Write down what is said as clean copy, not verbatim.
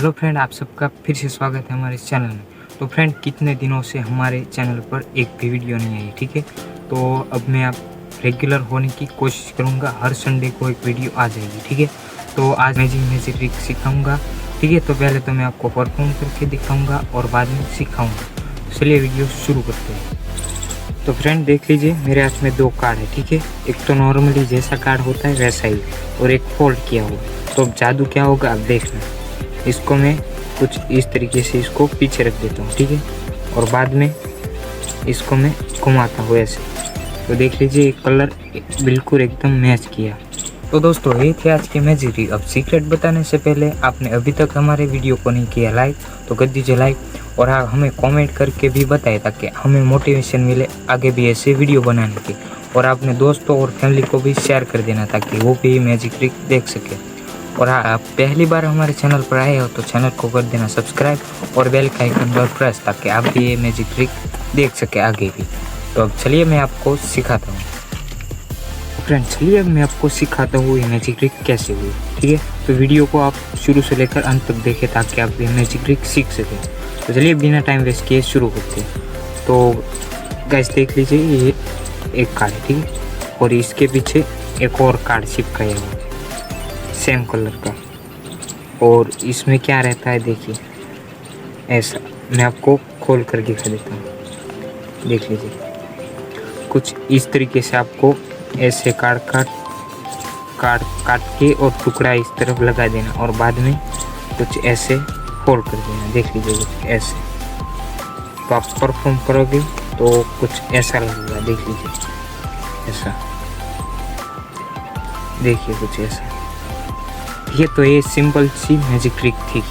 Hello friend, आप सबका फिर से स्वागत है हमारे इस चैनल में। तो फ्रेंड, कितने दिनों से हमारे चैनल पर एक भी वीडियो नहीं आई, ठीक है। तो अब मैं आप रेगुलर होने की कोशिश करूँगा, हर संडे को एक वीडियो आ जाएगी, ठीक है। तो आज मैजिक ट्रिक सिखाऊँगा, ठीक है। तो पहले तो मैं आपको परफॉर्म करके दिखाऊँगा और बाद में सिखाऊँगा। तो चलिए वीडियो शुरू करते हैं। तो फ्रेंड देख लीजिए, मेरे हाथ में दो कार्ड है, ठीक है। एक तो नॉर्मली जैसा कार्ड होता है वैसा ही, और एक फोल्ड किया हुआ। तो अब जादू क्या होगा आप देखना। इसको मैं कुछ इस तरीके से इसको पीछे रख देता हूँ, ठीक है। और बाद में इसको मैं घुमाता हूँ ऐसे। तो देख लीजिए कलर बिल्कुल एकदम मैच किया। तो दोस्तों, ये थे आज के मैजिक ट्रिक। अब सीक्रेट बताने से पहले आपने अभी तक हमारे वीडियो को नहीं किया लाइक, तो कर दीजिए लाइक। और हाँ, हमें कमेंट करके भी बताएं ताकि हमें मोटिवेशन मिले आगे भी ऐसे वीडियो बनाने की। और अपने दोस्तों और फैमिली को भी शेयर कर देना ताकि वो भी मैजिक ट्रिक देख सके। और हाँ, आप पहली बार हमारे चैनल पर आए हो तो चैनल को कर देना सब्सक्राइब और बेल का आइकन पर प्रेस, ताकि आप भी ये मैजिक ट्रिक देख सके आगे भी। तो अब चलिए मैं आपको सिखाता हूँ। फ्रेंड चलिए अब मैं आपको सिखाता हूँ ये मैजिक ट्रिक कैसे हुई, ठीक है। तो वीडियो को आप शुरू से लेकर अंत तक देखें ताकि आप ये मैजिक ट्रिक सीख सकें। तो चलिए बिना टाइम वेस्ट किए शुरू करते हैं। तो गाइस देख लीजिए, ये एक कार्ड है, ठीक है। और इसके पीछे एक और कार्ड चिपकाया हुआ है सेम कलर का। और इसमें क्या रहता है देखिए, ऐसा मैं आपको खोल कर दिखा देता हूँ। देख लीजिए, कुछ इस तरीके से आपको ऐसे काट के और टुकड़ा इस तरफ लगा देना, और बाद में कुछ ऐसे फोल्ड कर देना। देख लीजिए कुछ ऐसे। तो आप परफॉर्म करोगे तो कुछ ऐसा लगेगा। देख लीजिए ऐसा, देखिए कुछ ऐसा। ये तो ये सिंपल सी मैजिक ट्रिक थी।